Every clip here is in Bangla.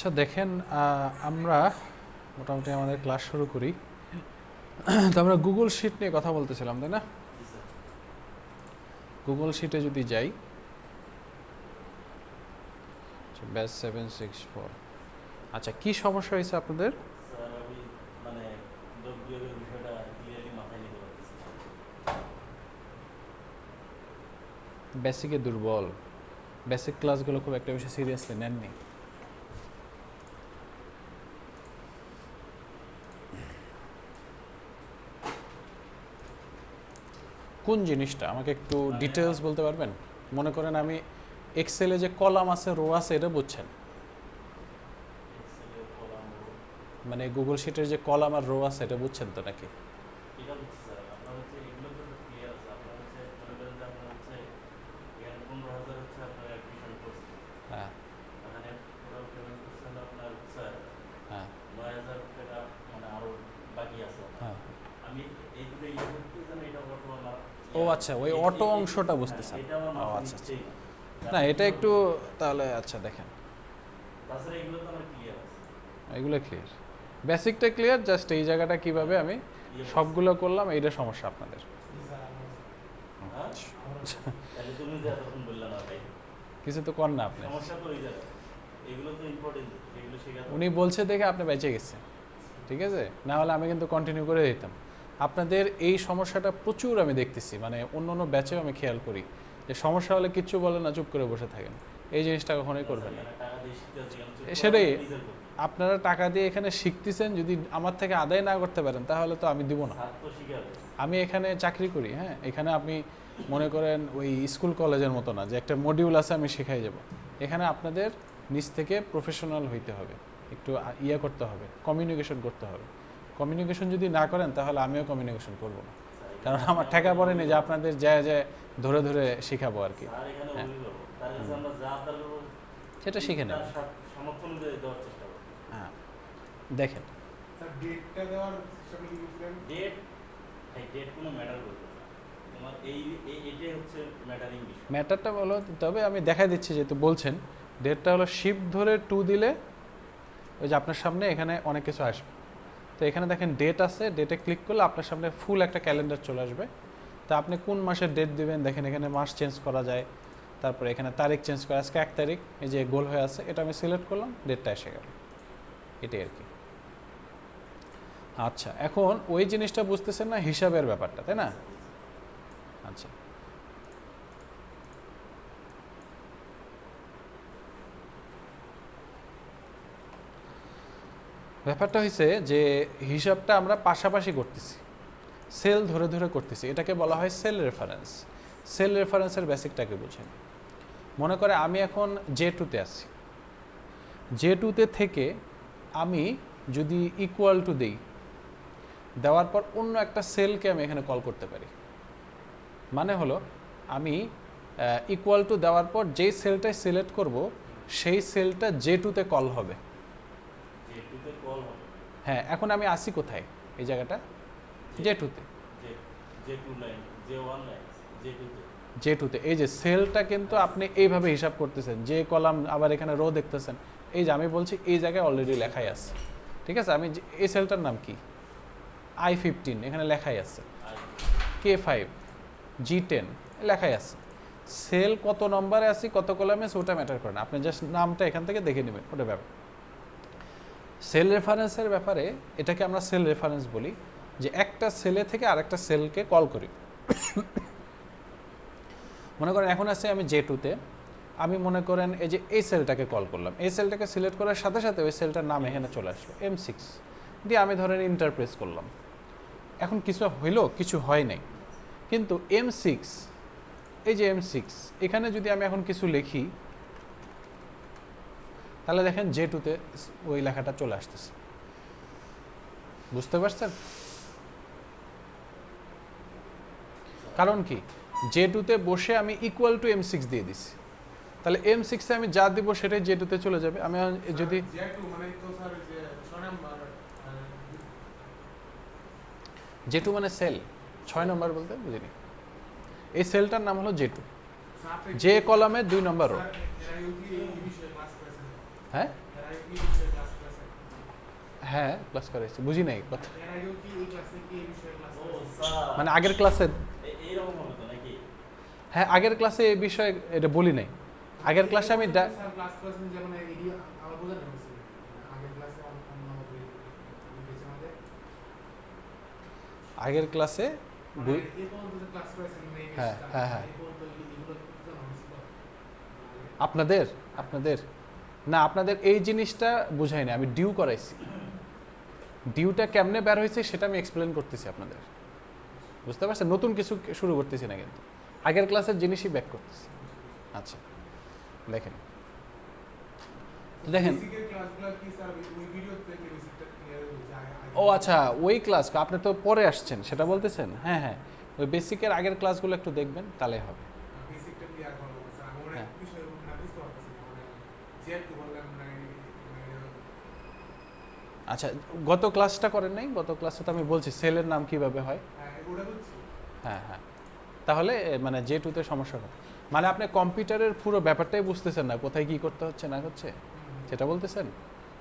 আচ্ছা দেখেন, আমরা মোটামুটি আমাদের ক্লাস শুরু করি। তো আমরা গুগল শিট নিয়ে কথা বলতেছিলাম, তাই না? গুগল শিটে যদি যাই, ব্যাচ 764। আচ্ছা, কি সমস্যা হয়েছে আপনাদের? স্যার আমি মানে যোগ বিয়োগের বিষয়টা ক্লিয়ারলি মাথায় নিতে পারতেছি না। বেসিকে দুর্বল, বেসিক ক্লাসগুলো খুব একটা বেশি সিরিয়াসলি নেননি। কোন জিনিসটা আমাকে একটু ডিটেলস বলতে পারবেন? মনে করেন আমি এক্সেলে যে কলাম আছে, রো আছে, এটা বুঝছেন? এক্সেলের কলাম মানে গুগল শিটের যে কলাম আর রো আছে, এটা বুঝছেন তো নাকি? এটা বুঝছি স্যার। আপনার হচ্ছে এগুলো তো ক্লিয়ার আছে। আপনার হচ্ছে মনে করেন যে আপনার হচ্ছে এখানে 15,000 হচ্ছে আপনার অ্যাডমিশন করছে, হ্যাঁ এখানে টোটাল পেমেন্ট করছে হলো আপনার স্যার হ্যাঁ 9,000 টাকা, মানে আরও বাকি আছে আপনার। হ্যাঁ। আমি এই দুটো ইয়ে করতে যেন এটা অটো আমার ও আচ্ছা, ওই অটো অংশটা হ্যাঁ, বুঝতেছেন। এটা আমার ও মাথায় আচ্ছা আচ্ছা। নিচ্ছেই না। না, এটা একটু তাহলে আচ্ছা দেখেন, তাছাড়া এগুলো তো আমার ক্লিয়ার আছে। এগুলো ক্লিয়ার, বেসিকটা ক্লিয়ার, জাস্ট এই জায়গাটা কিভাবে আমি ইয়ে সবগুলো করলাম, এইটা সমস্যা আপনাদের। হ্যাঁ? তাহলে তুমি যে এতক্ষণ বললে না ভাই, কিছু তো কর না আপনি। সমস্যা তো ওই জায়গায়। এগুলো তো ইম্পর্টেন্ট, এগুলো শেখাতে হবে। উনি বলছে দেখে আপনি বেঁচে গেছে, ঠিক আছে? না হলে আমি কিন্তু কন্টিনিউ করে দিতাম। আপনাদের এই সমস্যাটা প্রচুর আমি দেখতেছি, মানে অন্য অন্য ব্যাচেও আমি খেয়াল করি যে সমস্যা হলে কিচ্ছু বলে না, চুপ করে বসে থাকেন। এই জিনিসটা কখনোই করবেন না। এখানে টাকা দিয়ে শিখতে হচ্ছে, এখানে চুপ সেটাই, করে নিজের করতে। আপনারা টাকা দিয়ে এখানে শিখতেছেন, যদি আমার থেকে আদায় না করতে পারেন তাহলে তো আমি দিব না। স্যার তো শিখাবে। আমি এখানে চাকরি করি, হ্যাঁ, এখানে আপনি মনে করেন ওই স্কুল কলেজের মতো না যে একটা মডিউল আছে আমি শেখাই যাব। এখানে আপনাদের নিজ থেকে প্রফেশনাল হইতে হবে, একটু ইয়ে করতে হবে, কমিউনিকেশন করতে হবে। কমিউনিকেশন যদি না করেন তাহলে আমিও কমিউনিকেশন করব না, কারণ আমার ঠেকা পড়েনি যে আপনাদের যায় যায় ধরে ধরে শেখাবো আর কি। স্যার এখানে হ্যাঁ, অভিভাবক, তার কাছে আমরা যা আবদার করবো সেটা শিখে তার নেবেন। সামর্থ্য অনুযায়ী দেওয়ার চেষ্টা করবো। হ্যাঁ, দেখেন, স্যার ডেটটা দেওয়ার সিস্টেমে কি বলছিলেন? ডেট, এই ডেট কোনো ম্যাটার করবে না। তোমার এটাই হচ্ছে ম্যাটারিং বিষয়। ম্যাটারটা বলো, তবে আমি দেখাই দিচ্ছি যেহেতু বলছেন। ডেটটা হলো শিফট ধরে 2 দিলে ওই যে আপনার সামনে এখানে অনেক কিছু আসবে। তো এখানে দেখেন ডেট আছে, ডেটে ক্লিক করলে আপনার সামনে ফুল একটা ক্যালেন্ডার চলে আসবে। তা আপনি কোন মাসের ডেট দিবেন, দেখেন এখানে মাস চেঞ্জ করা যায়, তারপরে এখানে তারিখ চেঞ্জ করা, আজকে 1 তারিখ, এই যে গোল হয়ে আছে, এটা আমি সিলেক্ট করলাম, ডেটটা এসে গেল, এটাই আর কি। আচ্ছা, এখন ওই জিনিসটা বুঝতেছেন না, হিসাবের ব্যাপারটা, তাই না? আচ্ছা, ব্যাপারটা হয়েছে যে হিসাবটা আমরা পাশাপাশি করতেছি, সেল ধরে ধরে করতেছি, এটাকে বলা হয় সেল রেফারেন্স। সেল রেফারেন্সের বেসিকটাকে বুঝেন। মনে করে আমি এখন J2-তে আছি, J2-তে থেকে আমি যদি ইকুয়াল টু দিই, দেওয়ার পর অন্য একটা সেলকে আমি এখানে কল করতে পারি। মানে হলো আমি ইকুয়াল টু দেওয়ার পর যেই সেলটাই সিলেক্ট করব সেই সেলটা J2-তে কল হবে। যেটুতে কল হবে। হ্যাঁ, এখন আমি আসি কোথায়? এই জায়গাটা J2-তে। J2 line, J1 line, J2 তে। J2-তে এই যে সেলটা কিন্তু আপনি এইভাবে হিসাব করতেছেন, যে কলাম আবার এখানে রো দেখতেছেন, এই যে আমি বলছি এই জায়গায় অলরেডি লেখাই আছে, ঠিক আছে? আমি এই সেলটার নাম কি? I15, এখানে লেখাই আছে। আর K5, G10 লেখাই আছে। সেল কত নম্বরে আছি, কত কলামে আছে, ওটা ম্যাটার করে না, আপনি জাস্ট নামটা এখান থেকে দেখে নেবেন, ওটা ব্যাপার। সেল রেফারেন্সের ব্যাপারে এটাকে আমরা সেল রেফারেন্স বলি, যে একটা সেলে থেকে আরেকটা সেলকে কল করি। মনে করেন এখন আছে আমি J2-তে, আমি মনে করেন এই যে এই সেলটাকে কল করলাম, এই সেলটাকে সিলেক্ট করার সাথে সাথে ওই সেলটার নাম এখানে চলে আসলো, M6 দিয়ে আমি ধরেন ইন্টারপ্রেস করলাম। এখন কিছু হইলো, কিছু হয় নাই, কিন্তু M6, এই যে M6, এখানে যদি আমি এখন কিছু লিখি তাহলে দেখেন J2-তে ওই লেখাটা চলে আসতেছে। বুঝতে পারছেন? কারণ কি, J2-তে বসে আমি ইকুয়াল টু M6 দিয়ে দিছি, তাহলে M6-এ আমি যা দিব সেটাই J2-তে চলে যাবে। আমি যদি J2 মানে তো স্যার যে 6 নাম্বার J2 মানে সেল, 6 নম্বর বলতে বুঝিনি। এই সেলটার নাম হলো J2, যে কলামে 2 নম্বর রো। স্যার এরা কি এই বিষয়ে ক্লাস করেছেন? হ্যাঁ, এরা কি হ্যাঁ ক্লাস করাইছি, বুঝি নাই কথা। এর আগেও কি এই ক্লাসে কি এই বিষয়ে ক্লাস ও করেছেন? স্যার মানে আগের ক্লাসে, এইরকম হবে তো নাকি? হ্যাঁ আগের ক্লাসে এই বিষয়ে এটা বলি নাই। আগের ক্লাসে আমি স্যার ক্লাস করেছেন যেমন এডি আমার বোঝানো হয়েছে আগের ক্লাসে অন্য গেছে আমাদের আগের ক্লাসে মানে এই পর্যন্ত যে ক্লাস করেছেন মানে এই হ্যাঁ, বেসটা, হ্যাঁ, হ্যাঁ। এই পর্যন্ত এগুলো বোঝানো হয়েছিল আপনাদের আপনাদের না, আপনাদের এই জিনিসটা বুঝাই না, আমি ডিউ করাইছি। ডিউটা কেমনে বের হয়েছে সেটা আমি এক্সপ্লেন করতেছি আপনাদের, বুঝতে পারছেন? নতুন কিছু শুরু করতেছি না, কিন্তু আগের ক্লাসের জিনিসই ব্যাক করতেছি। আচ্ছা দেখেন, তো দেখেন, বেসিকের ক্লাসগুলো কি স্যার ওই ভিডিও থেকে বেসিকটা ক্লিয়ার হয়ে যায় ও আচ্ছা ওই ক্লাস আপনি তো পরে আসছেন সেটা বলতেছেন। হ্যাঁ হ্যাঁ, ওই বেসিকের আগের ক্লাসগুলো একটু দেখবেন তাহলে হবে। বেসিকটা ক্লিয়ার করব স্যার আমি অনেক হ্যাঁ। বিষয় না বুঝতে পারতেছি না মানে যেহেতু বললাম মানে আচ্ছা গত ক্লাসটা করেন নাই? গত ক্লাসে তো আমি বলছি সেলের নাম কিভাবে হয়। ওটা বুঝছি হ্যাঁ হ্যাঁ, তাহলে মানে জে টুতে সমস্যা হয়, মানে আপনি কম্পিউটারের পুরো ব্যাপারটাই বুঝতেছেন না, কোথায় কি করতে হচ্ছে না হচ্ছে সেটা বলতেছেন,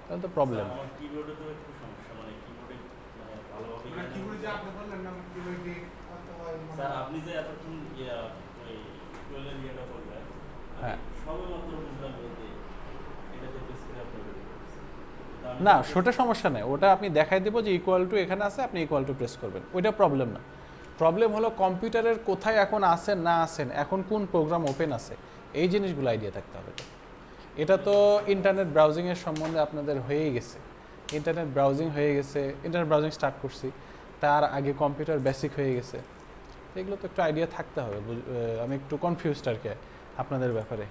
তাহলে তো প্রবলেম। স্যার, আমার কিবোর্ডে তো একটু সমস্যা, মানে কিবোর্ডে মানে ভালোভাবে মানে কিবোর্ডে যে আপনি বললেন না কিবোর্ডে কত হয় মানে স্যার আপনি যে এতক্ষণ ওই ইকুয়ালের ইয়েটা করলেন, হ্যাঁ। আমি সবেমাত্র বুঝলাম এই যে এটাতে প্রেস করে আপনি বের করতেছেন। তো আমি না তো- সেটা সমস্যা নেই, ওটা আপনি দেখাই দেবো যে ইকুয়াল টু এখানে আছে, আপনি ইকুয়াল টু প্রেস করবেন, ওইটা প্রবলেম না। প্রবলেম হলো কম্পিউটারের কোথায় এখন আসেন না আসেন, এখন কোন প্রোগ্রাম ওপেন আছে, এই জিনিসগুলো আইডিয়া থাকতে হবে। এটা তো ইন্টারনেট ব্রাউজিংয়ের সম্বন্ধে আপনাদের হয়েই গেছে, ইন্টারনেট ব্রাউজিং হয়ে গেছে, ইন্টারনেট ব্রাউজিং স্টার্ট করছি, তার আগে কম্পিউটার বেসিক হয়ে গেছে, এগুলো তো একটু আইডিয়া থাকতে হবে। আমি একটু কনফিউজড আর কি আপনাদের ব্যাপারে,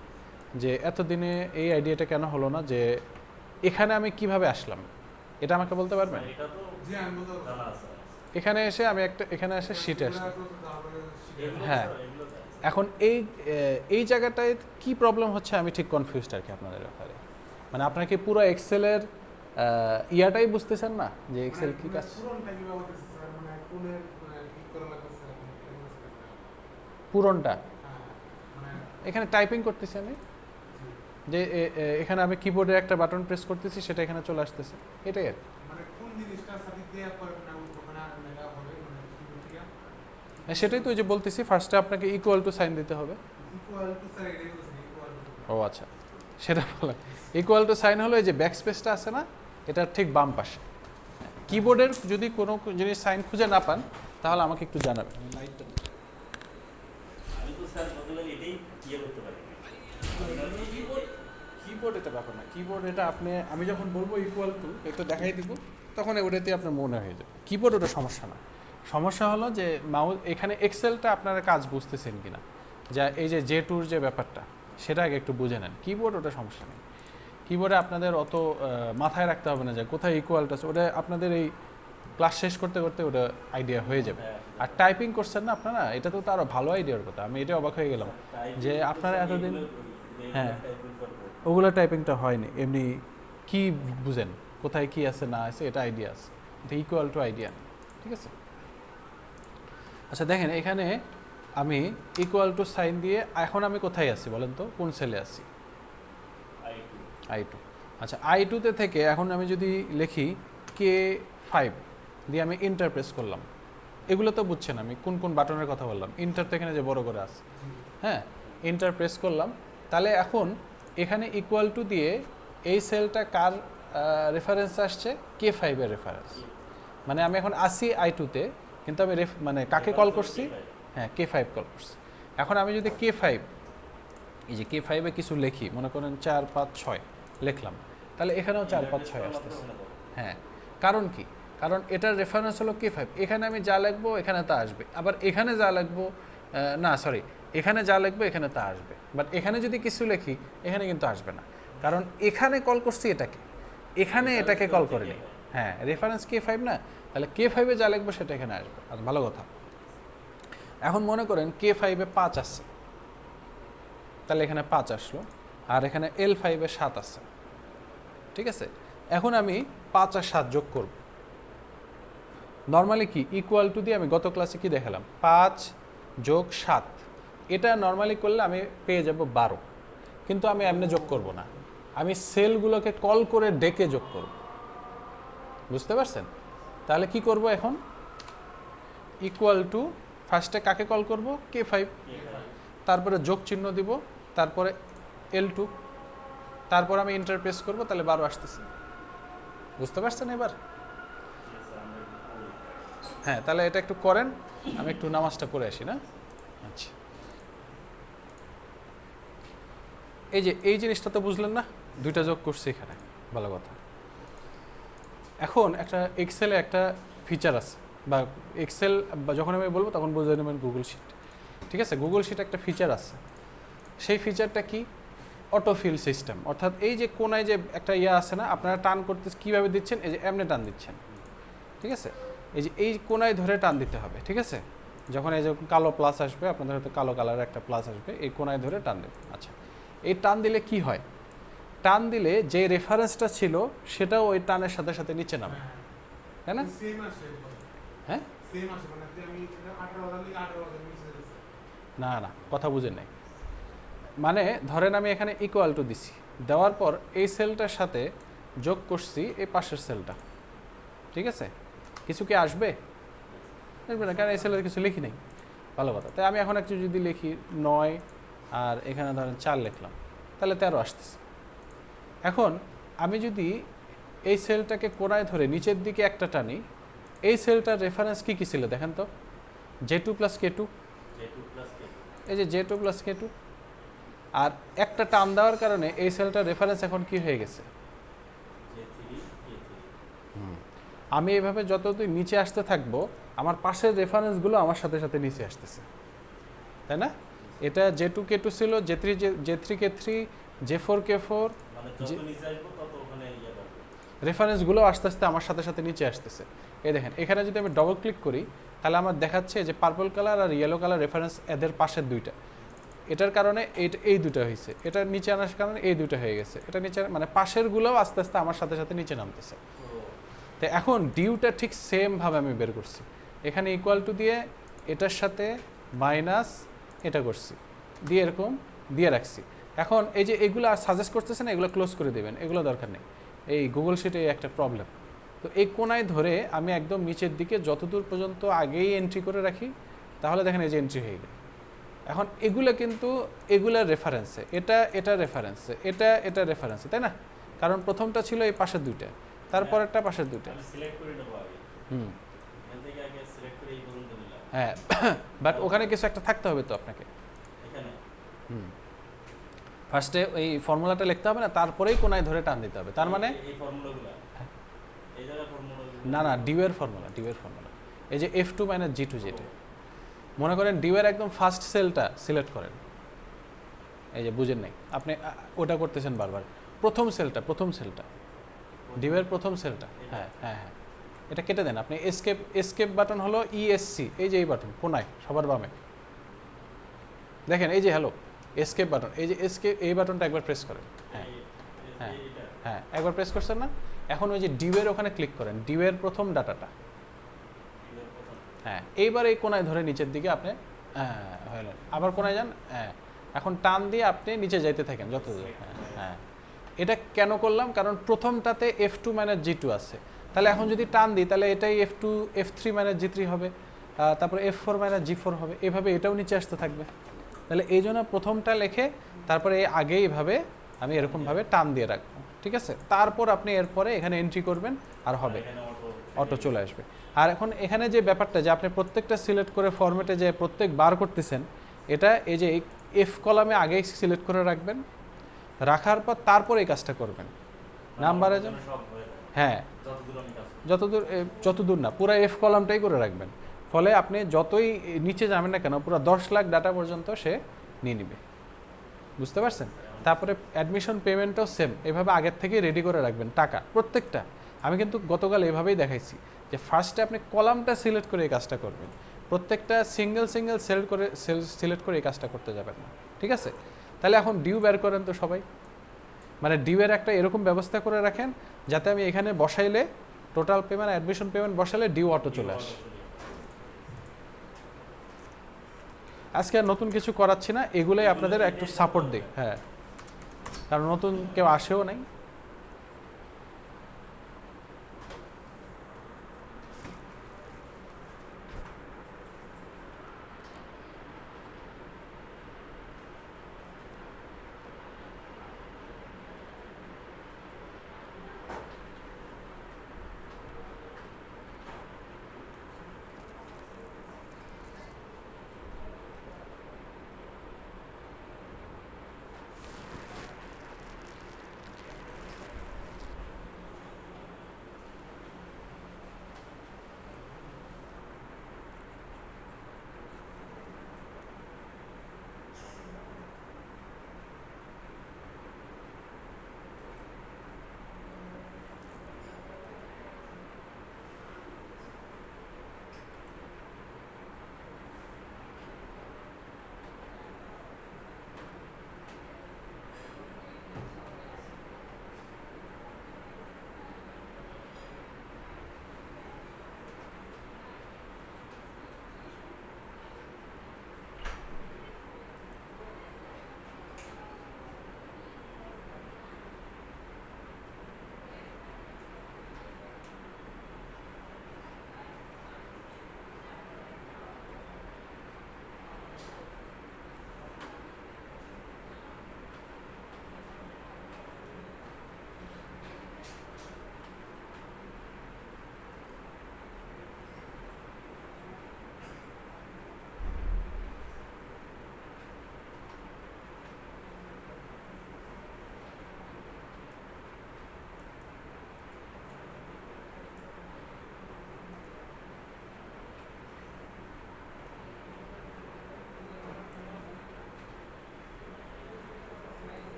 যে এতদিনে এই আইডিয়াটা কেন হলো না, যে এখানে আমি কিভাবে আসলাম, এটা আমাকে বলতে পারবেন? এটা তো জি আমি বলতে পারবো জানা আছে। এখানে এসে আমি এখানে এসে শিটে আসলাম। এগুলো হ্যাঁ। স্যার, এগুলো তো আছে। এখন এই জায়গাটায় কি প্রবলেম হচ্ছে আমি ঠিক কনফিউজড আর কি আপনাদের ব্যাপারে, মানে আপনারা কি পুরো এক্সেলের ইয়াটাই বুঝতেছেন না যে এক্সেল কি কাজ? পুরনটা কি ব্যবহার করতেছে স্যার মানে কোনের কি করা লাগবে স্যার পূরণটা মানে এখানে টাইপিং করতেছি আমি, যে এখানে আমি কিবোর্ডে একটা বাটন প্রেস করতেছি, সেটা এখানে চলে আসতেছে, এটাই আর কি। মানে কোন জিনিসটা সাথে দেয়া পরে মানে ওখানে মেলা হবে মানে কিবোর্ড থেকে সেটাই তো ওই যে বলতেছি, ফার্স্টে আপনাকে ইকুয়াল টু সাইন দিতে হবে। ইকুয়াল টু স্যার এটাই বলছেন ইকুয়াল টু ও আচ্ছা, সেটা বলেন। ইকুয়াল টু সাইন হলো এই যে ব্যাক স্পেসটা আছে না, এটা ঠিক বাম পাশে। কিবোর্ডের যদি কোনো জিনিস সাইন খুঁজে না পান তাহলে আমাকে একটু জানাবেন। আমি তো স্যার গতকাল এটাই ইয়ে করতে পারি। কিবোর্ড এটা ব্যাপার না, কিবোর্ড এটা আপনি, আমি যখন বলবো ইকুয়াল টু এটা দেখাই দিব, তখন ওটাতে আপনার মনে হয়ে যাবে। কিবোর্ড ওটা সমস্যা না, সমস্যা হলো যে মাউস এখানে এক্সেলটা আপনারা কাজ বুঝতেছেন কিনা, যা এই যে জে টুর যে ব্যাপারটা সেটা আগে একটু বুঝে নেন। কিবোর্ড ওটা সমস্যা নেই, কিবোর্ডে আপনাদের অত মাথায় রাখতে হবে না যে কোথায় ইকুয়ালটা আছে, ওটা আপনাদের এই ক্লাস শেষ করতে করতে ওটা আইডিয়া হয়ে যাবে। আর টাইপিং করছেন না আপনারা, এটা তো আরও ভালো আইডিয়ার কথা, আমি এটা অবাক হয়ে গেলাম যে আপনারা এতদিন, হ্যাঁ। ওগুলো টাইপিংটা হয়নি, এমনি কি বুঝেন কোথায় কি আছে না আছে এটা আইডিয়া আছে, এটা ইকুয়াল টু আইডিয়া, ঠিক আছে? আচ্ছা দেখেন এখানে আমি ইকুয়াল টু সাইন দিয়ে এখন আমি কোথায় আছি বলেন তো, কোন সেলে আছি? I2। আচ্ছা I2তে থেকে এখন আমি যদি লিখি K5 দিয়ে আমি ইন্টার প্রেস করলাম, এগুলো তো বুঝছেন আমি কোন কোন বাটনের কথা বললাম, ইন্টার তো এখানে যে বড় করে আছে, হ্যাঁ ইন্টার প্রেস করলাম, তাহলে এখন এখানে ইকুয়াল টু দিয়ে এই সেলটা কার রেফারেন্স আসছে? K5 এর রেফারেন্স, মানে আমি এখন আসি I2তে, কিন্তু আমি মানে কাকে কল করছি? হ্যাঁ K5 কল করছি। এখন আমি যদি K5 এই যে K5-এ কিছু লিখি, মনে করেন 4 5 6 লিখলাম, তাহলে এখানেও 4 5 6 আসতেছে। হ্যাঁ, কারণ কি? কারণ এটার রেফারেন্স হলো K5, এখানে আমি যা লিখবো এখানে তা আসবে, আবার এখানে যা লিখবো না সরি এখানে যা লিখবো এখানে তা আসবে, বাট এখানে যদি কিছু লিখি এখানে কিন্তু আসবে না, কারণ এখানে কল করছি এটাকে, এখানে এটাকে কল করিনি। হ্যাঁ রেফারেন্স K5 না, তাহলে K5-এ যা লিখবো সেটা এখানে আসবে। আচ্ছা ভালো কথা। এখন মনে করেন K5-এ 5 আছে, তাহলে এখানে 5 আসলো, আর এখানে L5-এ 7 আছে, ঠিক আছে? এখন আমি 5 আর 7 যোগ করব। নর্মালি কি ইকুয়াল টু দিয়ে আমি গত ক্লাসে কি দেখালাম, 5 যোগ 7, এটা নর্মালি করলে আমি পেয়ে যাব 12, কিন্তু আমি এমনি যোগ করব না, আমি সেলগুলোকে কল করে ডেকে যোগ করব। বুঝতে পারছেন? তাহলে কি করব এখন? ইকুয়াল টু ফার্স্টে কাকে কল করব? K5, তারপরে যোগ চিহ্ন দিব, তারপরে L2, তারপর আমি এন্টার প্রেস করব, তাহলে 12 আসতেছে। বুঝতে পারছেন এবার? হ্যাঁ, তাহলে এটা একটু করেন, আমি একটু নামাজটা পড়ে আসি না। আচ্ছা, এই যে এই জিনিসটা তো বুঝলেন না, দুইটা যোগ করছি এখানে, ভালো কথা। এখন একটা এক্সেলে একটা ফিচার আছে, বা এক্সেল বা যখন আমি বলবো তখন বুঝে নেবেন গুগল শিট, ঠিক আছে? গুগল শিট একটা ফিচার আছে, সেই ফিচারটা কি? Autofill system. অর্থাৎ এই যে কোনায় যে একটা ইয়ে আছে না, আপনারা টান করতে কীভাবে দিচ্ছেন? এই যে এমনি টান দিচ্ছেন, ঠিক আছে? এই যে এই কোনায় ধরে টান দিতে হবে, ঠিক আছে? যখন এই যে কালো প্লাস আসবে, আপনাদের হয়তো কালো কালারের একটা প্লাস আসবে, এই কোনায় ধরে টান দেবে। আচ্ছা, এই টান দিলে কি হয়? টান দিলে যে রেফারেন্সটা ছিল সেটাও ওই টানের সাথে সাথে নিচে নামে, তাই না? সেম আসে, হ্যাঁ, সেম আসে, মানে আমি 18,000 লিখে 18,000 নিচে দিতেছে। না না, কথা বুঝেন নাই। মানে ধরেন আমি এখানে ইকুয়াল টু দিছি, দেওয়ার পর এই সেলটার সাথে যোগ করছি এই পাশের সেলটা, ঠিক আছে? কিছু কি আসবে? আসবে না, কারণ এই সেলের কিছু লিখি নাই। ভালো কথা। তাই আমি এখন একটু যদি লিখি 9 আর এখানে ধরেন 4 লিখলাম, তাহলে 13 আসতেছে। এখন আমি যদি এই সেলটাকে কোণায় ধরে নিচের দিকে একটা টানি, এই সেলটার রেফারেন্স কি কি ছিল দেখেন তো? J2 প্লাস K2, এই যে J2 প্লাস K2, আর একটা টান দেওয়ার কারণে এই সেলটার রেফারেন্স এখন কি হয়ে গেছে? আমি এইভাবে যতদিন নিচে আসতে থাকবো, আমার পাশের রেফারেন্সগুলো আমার সাথে সাথে নিচে আসতেছে, তাই না? এটা J2 K2 ছিল, J3 K3, J4 K4, রেফারেন্সগুলো আস্তে আস্তে আমার সাথে সাথে নিচে আসতেছে। এই দেখেন, এখানে যদি আমি ডবল ক্লিক করি, তাহলে আমার দেখাচ্ছে যে পার্পল কালার আর ইয়েলো কালার রেফারেন্স এদের পাশের দুইটা, এটার কারণে এই দুটো হয়েছে, এটার নিচে আনার কারণে এই দুটো হয়ে গেছে, এটা নিচে মানে পাশেরগুলোও আস্তে আস্তে আমার সাথে সাথে নিচে নামতেছে। তো এখন ডিউটা ঠিক সেমভাবে আমি বের করছি, এখানে ইকুয়াল টু দিয়ে এটার সাথে মাইনাস এটা করছি, দিয়ে এরকম দিয়ে রাখছি। এখন এই যে এগুলো আর সাজেস্ট করতেছে না, এগুলো ক্লোজ করে দেবেন, এগুলো দরকার নেই। এই গুগল শিটে একটা প্রবলেম। তো এই কোনায় ধরে আমি একদম নিচের দিকে যতদূর পর্যন্ত আগেই এন্ট্রি করে রাখি, তাহলে দেখেন এই যে এন্ট্রি হয়ে গেল। এখন এগুলো কিন্তু এগুলার রেফারেন্সে, এটা রেফারেন্সে, এটা রেফারেন্সে, তাই না? কারণ প্রথমটা ছিল এই পাশের দুইটা, তারপর একটা পাশের দুইটা। হ্যাঁ, বাট ওখানে কিছু একটা থাকতে হবে তো আপনাকে। ফার্স্টে ওই ফর্মুলাটা লিখতে হবে না, তারপরেই কোনায় ধরে টান দিতে হবে। তার মানে না না, ডিউয়ের ফর্মুলা, এই যে F2 - G2 যেটা, মনে করেন ডিউয়ের একদম ফার্স্ট সেলটা সিলেক্ট করেন, এই যে বুঝেন নাই আপনি, ওটা করতেছেন বারবার। প্রথম সেলটা ডিউয়ের প্রথম সেলটা, হ্যাঁ হ্যাঁ হ্যাঁ, এটা কেটে দেন আপনি। এসকেপ বাটন হলো ESC, এই যে এই বাটন কোনায় সবার বামে দেখেন, এই যে হ্যালো এসকেপ বাটন, এই যে এই বাটনটা একবার প্রেস করেন। হ্যাঁ হ্যাঁ হ্যাঁ, একবার প্রেস করছেন না? এখন ওই যে ডিউয়ের ওখানে ক্লিক করেন, ডিউয়ের প্রথম ডাটাটা, হ্যাঁ এইবার এই কোনায় ধরে নিচের দিকে আপনি, হ্যাঁ আবার কোনায় যান, হ্যাঁ এখন টান দিয়ে আপনি নিচে যাইতে থাকেন যত দূর। হ্যাঁ হ্যাঁ, এটা কেন করলাম? কারণ প্রথমটাতে F2 - G2 আছে, তাহলে এখন যদি টান দিই তাহলে এটাই F3 - G3 হবে, তারপরে F4 - G4 হবে, এভাবে এটাও নিচে আসতে থাকবে। তাহলে এই জন্য প্রথমটা লেখে তারপরে আগে এইভাবে আমি এরকমভাবে টান দিয়ে রাখবো, ঠিক আছে? তারপর আপনি এরপরে এখানে এন্ট্রি করবেন আর হবে, অটো চলে আসবে। আর এখন এখানে যে ব্যাপারটা যে আপনি প্রত্যেকটা সিলেক্ট করে ফরম্যাটে যে প্রত্যেক বার করতেছেন, এটা এই যে F কলামে আগেই সিলেক্ট করে রাখবেন, রাখার পর তারপর এই কাজটা করবেন নাম্বারে যান, হ্যাঁ যতদূর না, পুরো F কলামটাই করে রাখবেন। ফলে আপনি যতই নিচে যাবেন না কেন, পুরো 10 লাখ ডাটা পর্যন্ত সে নিয়ে নিবে। বুঝতে পারছেন? তারপরে অ্যাডমিশন পেমেন্টও সেম, এভাবে আগের থেকে রেডি করে রাখবেন টাকা প্রত্যেকটা। আমি কিন্তু গতকাল এভাবেই দেখাইছি যে ফার্স্টে আপনি কলামটা সিলেক্ট করে এই কাজটা করবেন, প্রত্যেকটা সিঙ্গেল সিলেক্ট করে এই কাজটা করতে যাবেন না, ঠিক আছে? তাহলে এখন ডিউ বের করেন তো সবাই, মানে ডিউয়ের একটা এরকম ব্যবস্থা করে রাখেন যাতে আমি এখানে বসাইলে টোটাল পেমেন্ট, অ্যাডমিশন পেমেন্ট বসালে ডিউ অটো চলে আসে। আজকে আর নতুন কিছু করাচ্ছি না, এগুলোই আপনাদের একটু সাপোর্ট দিই, হ্যাঁ, কারণ নতুন কেউ আসেও নাই।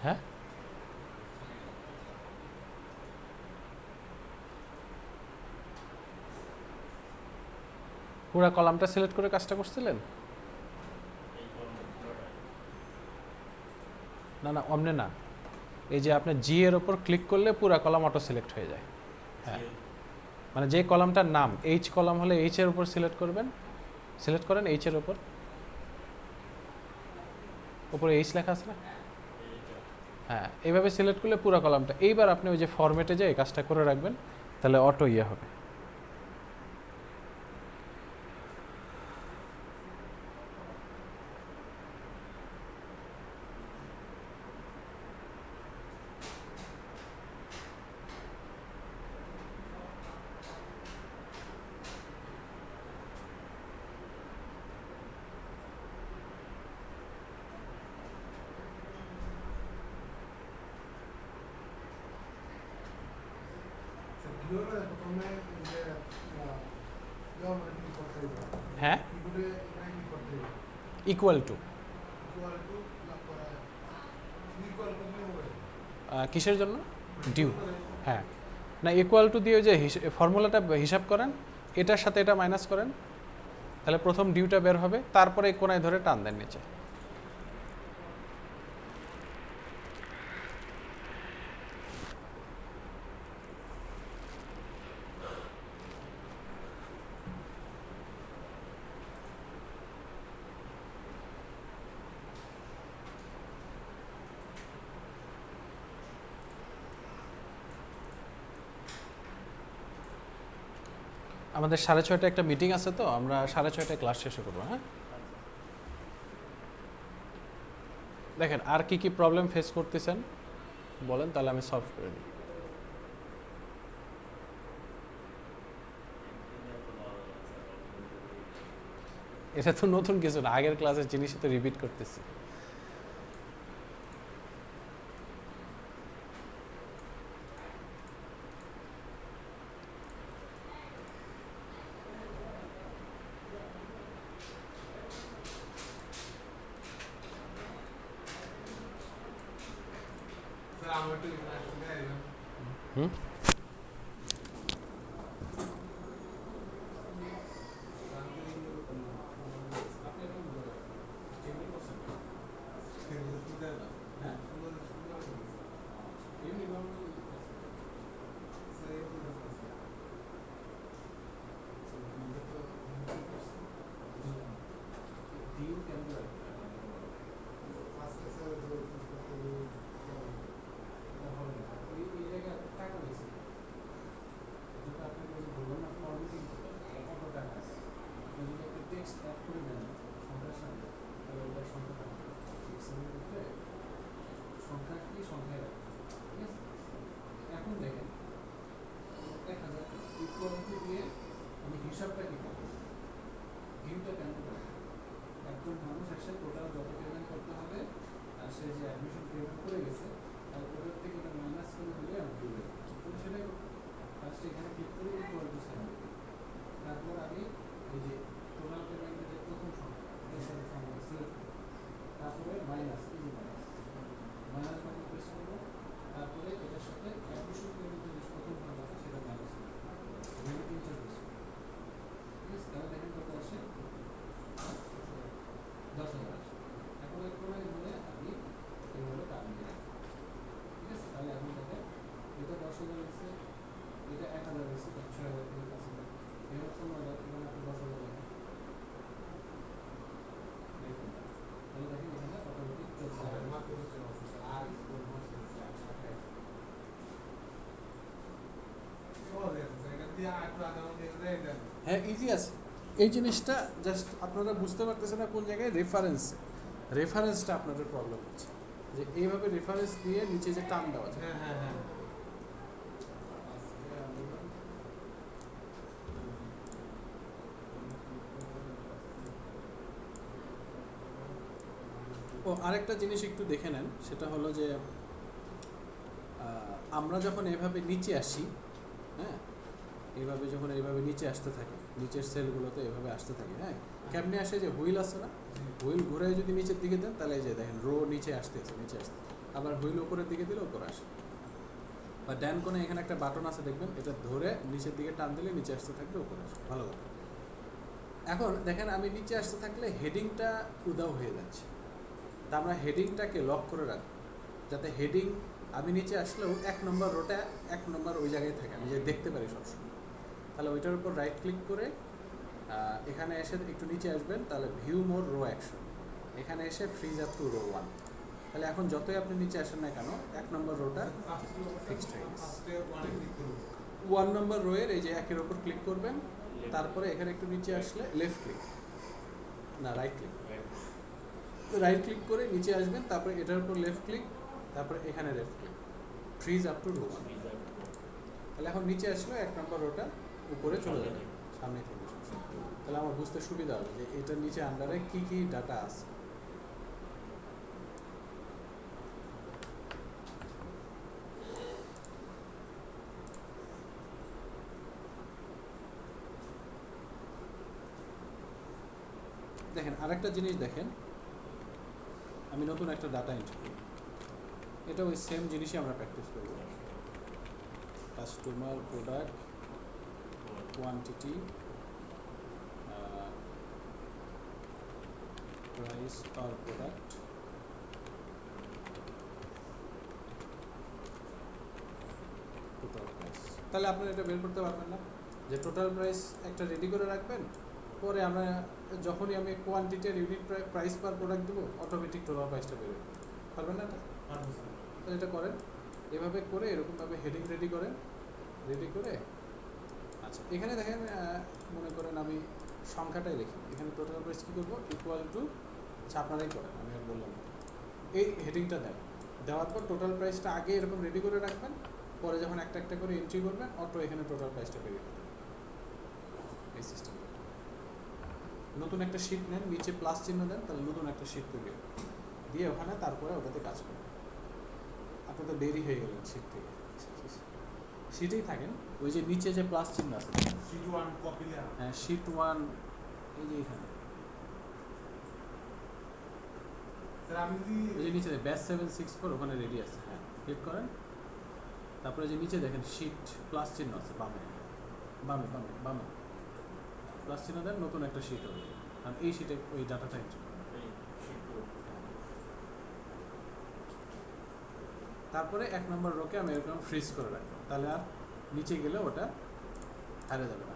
হ্যাঁ, পুরা কলামটা সিলেক্ট করে কাজটা করছিলেন? এই কর্মগুলোটা না না, অমনে না। এই যে আপনি জি এর ওপর ক্লিক করলে পুরা কলাম অটো সিলেক্ট হয়ে যায়। হ্যাঁ, মানে যে কলামটার নাম এইচ কলাম হলে এইচ এর উপর সিলেক্ট করবেন, সিলেক্ট করেন এইচ এর উপর, উপরে এইচ লেখা আছে না? এইটা হ্যাঁ, এইভাবে সিলেক্ট করলে পুরো কলামটা। এইবার আপনি ওই যে ফরম্যাটে যেয়ে এই কাজটা করে রাখবেন, তাহলে অটো ইয়ে হবে। ভিডিওটা প্রথমে যে মানে কি করতে হবে? হ্যাঁ, কিবোর্ডে এখানে কি করতে হবে? ইকুয়াল টু ইকুয়াল টু তারপরে ইকুয়াল টু কি হবে? কিসের জন্য? ডিউ। হ্যাঁ, না ইকুয়াল টু দিয়ে ওই যে ফর্মুলাটা হিসাব করেন, এটার সাথে এটা মাইনাস করেন, তাহলে প্রথম ডিউটা বের হবে, তারপরে এই কোনায় ধরে টান দেন নিচে। আমাদের 6:30 একটা মিটিং আছে, তো আমরা 6:30 ক্লাস শেষ করবো। হ্যাঁ, দেখেন আর কি কি প্রবলেম ফেস করতেছেন বলেন, তাহলে আমি সলভ করে দিই। এটা তো নতুন কিছু না, আগের ক্লাসের জিনিসই তো রিপিট করতেছি। স্যার আমরা একটু এখানে আসলে হুম, এখন দেখেন 1000 ইকুয়াল টু দিয়ে আমি হিসাবটা কি করব? ভিউটা কেন করব? একজন মানুষ এসে টোটাল যত পেমেন্ট করতে হবে আর সে যে অ্যাডমিশন পেমেন্ট করে গেছে তার ওটার থেকে এটা মাইনাস করে দিলে আমি দিবে তো সেটাই ফার্স্ট এখানে ক্লিক করে ইকুয়াল টু সাইন তারপর আমি এই যে টোটাল পেমেন্টের যে প্রথম সংখ্যা এই সংখ্যা সিলেক্ট করব, তারপরে মাইনাস এই যে মাইনাস বাটন প্রেস করব, তারপরে এটার সাথে অ্যাডমিশন পেমেন্টের যে প্রথম ভাগ আছে সেটা মাইনাস করব, এখানে তিনটা প্রেস করব। ঠিক আছে, তাহলে দেখেন কত আসে 10,000 আসে। এখন এর পরে ধরে আমি এইভাবে টান দিই। ঠিক আছে, তাহলে এখন দেখেন এটা 10,000 আছে, এটা 1,000 আছে, 6,000 থেকে 5,000, এটা 15,000, এখানে আপনি 10,000 দেখেন। দেখুন, তাহলে দেখেন এখানে অটোমেটিক চলছে। হ্যাঁ ইজি আছে। এই জিনিসটা জাস্ট আপনারা বুঝতে পারতেছেন না কোন জায়গায় রেফারেন্সটা আপনাদের প্রবলেম হচ্ছে, যে এইভাবে রেফারেন্স দিয়ে নিচে যে টান দেওয়া যায়। হ্যাঁ হ্যাঁ হ্যাঁ ও আরেকটা জিনিস একটু দেখে নেন, সেটা হলো যে আমরা যখন এভাবে নিচে আসি, হ্যাঁ এইভাবে যখন এইভাবে নিচে আসতে থাকে, নিচের সেলগুলোতে এভাবে আসতে থাকে, হ্যাঁ কেমনে আসে যে হুইল আছে না, হুইল ঘুরে যদি নিচের দিকে দেন তাহলে এই যে দেখেন রো নিচে আসতেছে, নিচে আসতে আবার হুইল উপরের দিকে দিলে উপরে আসে। বা ডান কোণে এখানে একটা বাটন আছে দেখবেন, এটা ধরে নিচের দিকে টান দিলে নিচে আসতে থাকবে, উপরে আসবে। ভালো কথা। এখন দেখেন আমি নিচে আসতে থাকলে হেডিংটা উধাও হয়ে যাচ্ছে, তা আমরা হেডিংটাকে লক করে রাখবো যাতে হেডিং আমি নিচে আসলেও 1 নম্বর রোটা 1 নম্বর ওই জায়গায় থাকে, আমি যে দেখতে পারি সবসময়। তাহলে ওইটার উপর রাইট ক্লিক করে এখানে এসে একটু নিচে আসবেন, তাহলে ভিউ মোর রো অ্যাকশন, এখানে এসে ফ্রিজ আপ টু রো 1। তাহলে এখন যতই আপনি নিচে আসেন না কেন 1 নম্বর রোটা ফিক্সড হয়ে গেছে। 1 নম্বর রোয়ের এই যে একের ওপর ক্লিক করবেন, তারপরে এখানে একটু নিচে আসলে লেফট ক্লিক না রাইট ক্লিক, রাইট ক্লিক করে নিচে আসবেন, তারপরে এটার উপর লেফট ক্লিক, তারপরে এখানে left click, freeze up to row 1। তাহলে এখন নিচে আসলে 1 নম্বর রোটা উপরে চলে যাবে, সামনে থেকে সবসময়। তাহলে আমার বুঝতে সুবিধা হবে যে এটার নিচে আন্ডারে কি কি ডাটা আছে। দেখেন আরেকটা জিনিস দেখেন, আমি নতুন একটা ডাটা এন্ট্রি করি, এটা ওই সেম জিনিসই আমরা প্র্যাকটিস করব। Customer, product, quantity, price per product, total price. তাহলে আপনারা এটা বের করতে পারবেন না যে টোটাল প্রাইস একটা রেডি করে রাখবেন, পরে আমরা যখনই আমি কোয়ান্টিটি আর ইউনিট প্রাইস পার প্রোডাক্ট দেবো অটোমেটিক টোটাল প্রাইসটা বেরোবে। পারবেন না এটা? তাহলে এটা করেন, এভাবে করে এরকমভাবে হেডিং রেডি করেন, রেডি করে আচ্ছা এখানে দেখেন মনে করেন আমি সংখ্যাটাই লিখি, এখানে টোটাল প্রাইস কী করবো, ইকুয়াল টু, আচ্ছা আপনারাই করেন, আমি আর বললাম না। এই হেডিংটা দেন, দেওয়ার পর টোটাল প্রাইসটা আগে এরকম রেডি করে রাখবেন, পরে যখন একটা একটা করে এন্ট্রি করবেন অটো এখানে টোটাল প্রাইসটা বেরিয়ে যাবে। এই সিস্টেম নতুন একটা শিট নেন, নিচে প্লাস চিহ্ন দেন, তাহলে নতুন একটা শিট তৈরি হবে, দিয়ে ওখানে তারপরে ওটাতে কাজ করবেন। আপনার তো দেরি হয়ে গেলেন শিট থেকে, শিটেই থাকেন, ওই যে নিচে যে প্লাস চিহ্ন আছে, শিট 1 কপি দেয়া। হ্যাঁ শিট 1, এই যে এখানে স্যার আমি যদি এই যে নিচে ব্যাচ 764 ওখানে রেডি আছে, হ্যাঁ ক্লিক করেন, তারপরে যে নিচে দেখেন শিট প্লাস চিহ্ন আছে বামে বামে বামে বামে প্লাস চিহ্ন দেন, নতুন একটা শিট হবে, কারণ এই শিটে ওই ডাটাটা এন্ট্রি করবেন। তারপরে 1 নম্বর রোকে আমি এরকম ফ্রিজ করে রাখবো, তাহলে আর নিচে গেলে ওটা হারিয়ে যাবে না।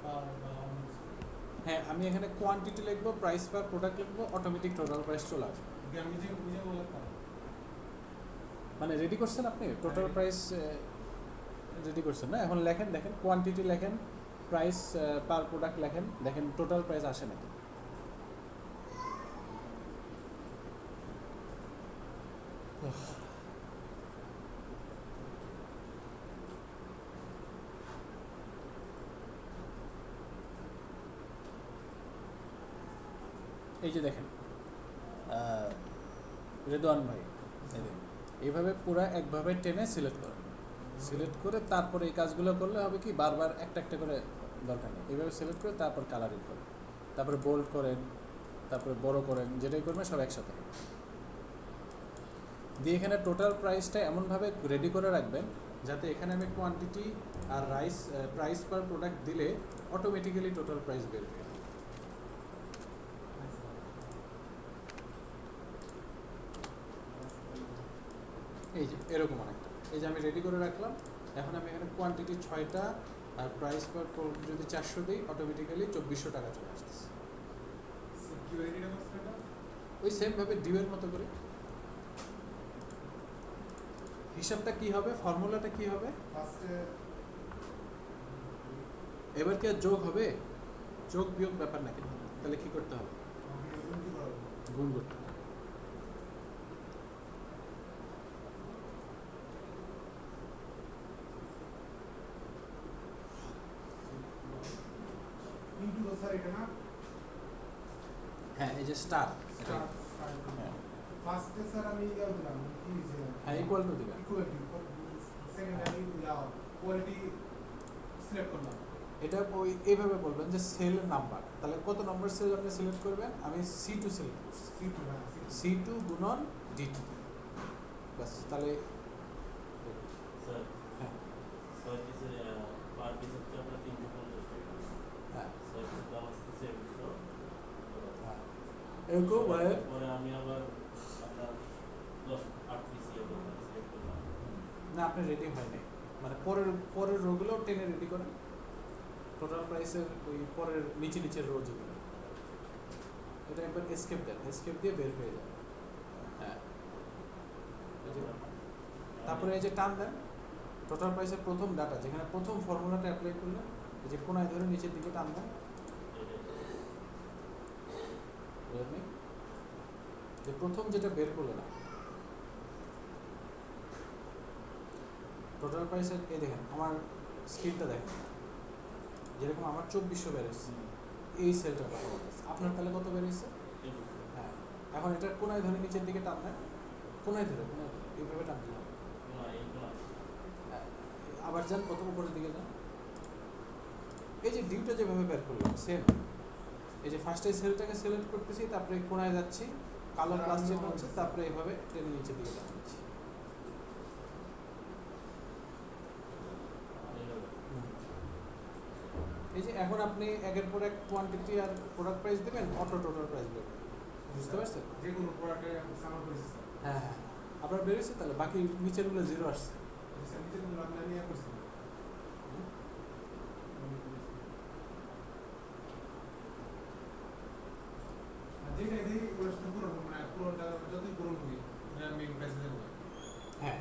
পার বা অন্য কিছু? হ্যাঁ, আমি এখানে কোয়ান্টিটি লিখবো, প্রাইস পার প্রোডাক্ট লিখবো, অটোমেটিক টোটাল প্রাইস চলে আসবে। এটা আমি যে বুঝে বললাম না। মানে রেডি করছেন আপনি টোটাল ready। প্রাইস রেডি করছেন না? এখন লেখেন, দেখেন কোয়ান্টিটি লেখেন, প্রাইস পার প্রোডাক্ট লেখেন, দেখেন টোটাল প্রাইস আসে নাকি। এই যে দেখেন রেদওয়ান ভাই, এই দেখেন, এইভাবে পুরো একভাবে টেনে সিলেক্ট করেন, সিলেক্ট করে তারপরে এই কাজগুলো করলে হবে কি বারবার একটা একটা করে দরকার নেই, এইভাবে সিলেক্ট করে তারপর কালারিং করেন, তারপরে বোল্ড করেন, তারপরে বড় করেন, যেটাই করবেন সব একসাথে দিয়ে এখানে টোটাল প্রাইসটা এমনভাবে রেডি করে রাখবেন যাতে এখানে আমি কোয়ান্টিটি আর প্রাইস পার প্রোডাক্ট দিলে অটোমেটিক্যালি টোটাল প্রাইস বের হয়ে যাবে। এই যে এরকম অনেকটা, এই যে আমি রেডি করে রাখলাম, এখন আমি এখানে কোয়ান্টিটি 6টা আর প্রাইস পার যদি 400 দিই অটোমেটিক্যালি 2400 টাকা চলে আসতেছে। সিকিউরিটিটা করছে এটা? ওই সেমভাবে ডিউয়ের মতো করে হিসাবটা কি হবে, ফর্মুলাটা কি হবে, ফার্স্টে এবার কি আর যোগ হবে, যোগ বিয়োগ ব্যাপার না কিন্তু, তাহলে কি করতে হবে, আমাকে গুণ কি করব? গুণ করতে হবে। ইনটু দা স্যার এটা না? হ্যাঁ, এই যে স্টার, এটা হ্যাঁ, ফার্স্টে স্যার আমি ইয়া দিলাম কি দিয়েছিলাম? হ্যাঁ ইকুয়াল টু দিবেন। ইকুয়ালিটি। সেকেন্ড আমি কোয়ালিটি সিলেক্ট করলাম। এটা ওই এইভাবে বলবেন যে সেল নাম্বার, তাহলে কত নম্বর সেল আপনি সিলেক্ট করবেন, আমি C2 সিলেক্ট করছি, সিটু না C2 গুণন D2, বাস তাহলে স্যার হ্যাঁ 6 পিসের পার পিস হচ্ছে আপনার 350 টাকা। হ্যাঁ 6 পিসের দাম আসতেছে 100। হ্যাঁ এরকম মানে পরে আমি আবার আপনার 8 পিস সিলেক্ট করলাম। না আপনি রেডি হয়নি, মানে পরের রোগুলো টেনে রেডি করেন, টোটাল প্রাইসের ওই পরের নিচের রো যেগুলো, এটা একবার এসকেপ দেন, এসকেপ দিয়ে বের হয়ে যাবে। হ্যাঁ এই যে তারপরে এই যে টান দেন, টোটাল প্রাইসের প্রথম ডাটা যেখানে প্রথম ফর্মুলাটা অ্যাপ্লাই করলেন, এই যে কোনায় ধরে নিচের দিকে টান দেন, বুঝলেন? যে প্রথম যেটা বের করলেন টোটাল প্রাইসের, এই দেখেন আমার স্ক্রিনটা দেখেন, যেরকম আমার 2400 বেড়েছে, এই সেলটার কথা বলতেছে, আপনার তাহলে কত বেরিয়েছে? হ্যাঁ, এখন এটা কোনায় ধরে নিচের দিকে টান দেন, কোনায় ধরে এইভাবে টান দিলাম, হ্যাঁ, আবার যান প্রথম উপরের দিকে যান, এই যে ডিউটা যেভাবে বের করলাম সেম, এই যে ফার্স্টে সেলটাকে সিলেক্ট করতেছি, তারপরে কোনায় যাচ্ছি, কালার প্লাস চেক হচ্ছে, তারপরে এইভাবে টেনে নিচের দিকে টান দিচ্ছি। এই যে এখন আপনি একের পর এক কোয়ান্টিটি আর প্রোডাক্ট প্রাইস দেবেন, অটো টোটাল প্রাইস দেবেন, বুঝতে পারছেন? যে কোনো প্রোডাক্টে সামাল করেছি স্যার। হ্যাঁ হ্যাঁ, আপনার বেরিয়েছে, তাহলে বাকি নিচেরগুলো জিরো আসছে। স্যার নিচে কোনো আপনি নিয়ে করছি। যেটা দিই ওর সাথে পুরো মানে পুরোটা যতই পূরণ করি এটা আমি প্রাইসে দেবো। হ্যাঁ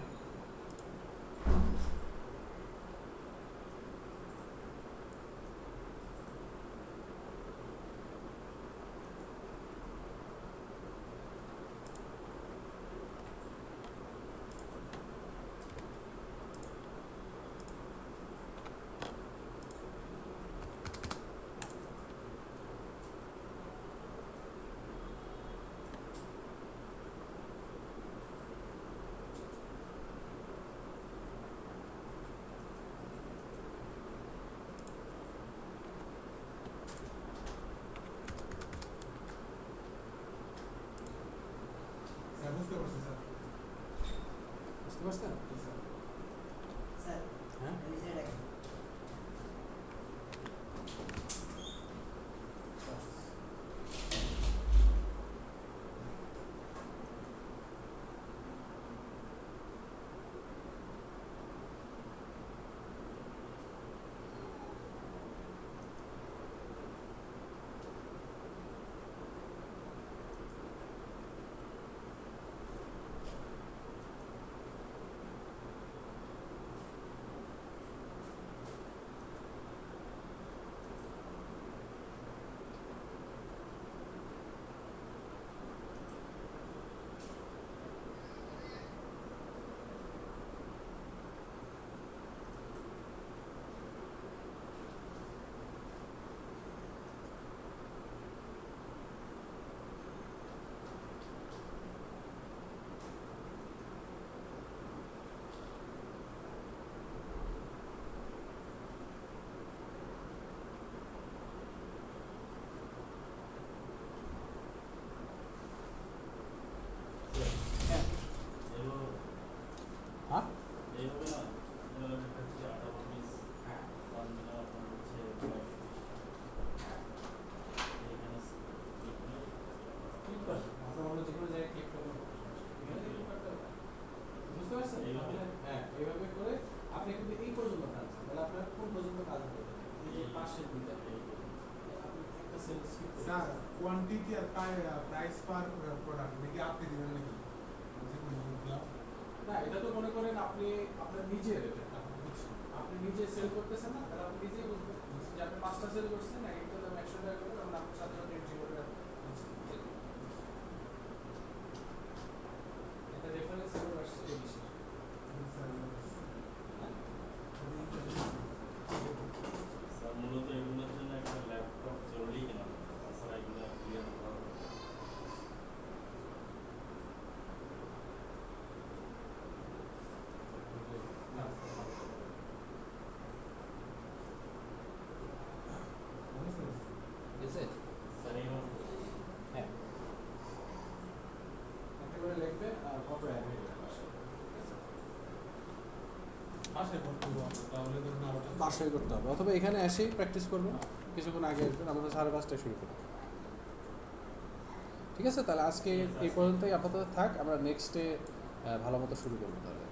স্যার কোয়ান্টিটি আর প্রাইস পার প্রোডাক্ট নাকি আপনি দিবেন নাকি যে কোনো দিলাম না এটা তো মনে করেন আপনি আপনার নিজের এটা আপনি নিজে সেল করতেছেন না তাহলে আপনি নিজেই বুঝবেন যে আপনি 5টা সেল করছেন এক একটা দাম 100 টাকা করে তখন আপনি সাথে সাথে এন্ট্রি করে এটা রেফারেন্স এরর আসছে এই বিষয়ে স্যার মূলত এগুলোর জন্য একটা ল্যাপটপ জরুরি কিনা তাছাড়া এগুলো ক্লিয়ার করা হবে। স্যার এই রকম হ্যাঁ একটা করে লিখবে আর কপি অ্যাড হয়ে যাবে বাসায় করতে হবে আমরা, তাহলে ধরুন আরো বাসায় করতে হবে অথবা এখানে এসেই প্র্যাকটিস করবেন কিছুক্ষণ আগে আসবেন আমাদের 5:30টায় শুরু করব ঠিক আছে তাহলে আজকে এই পর্যন্তই আপাতত থাক আমরা নেক্সটে ভালো মতো শুরু করবো তাহলে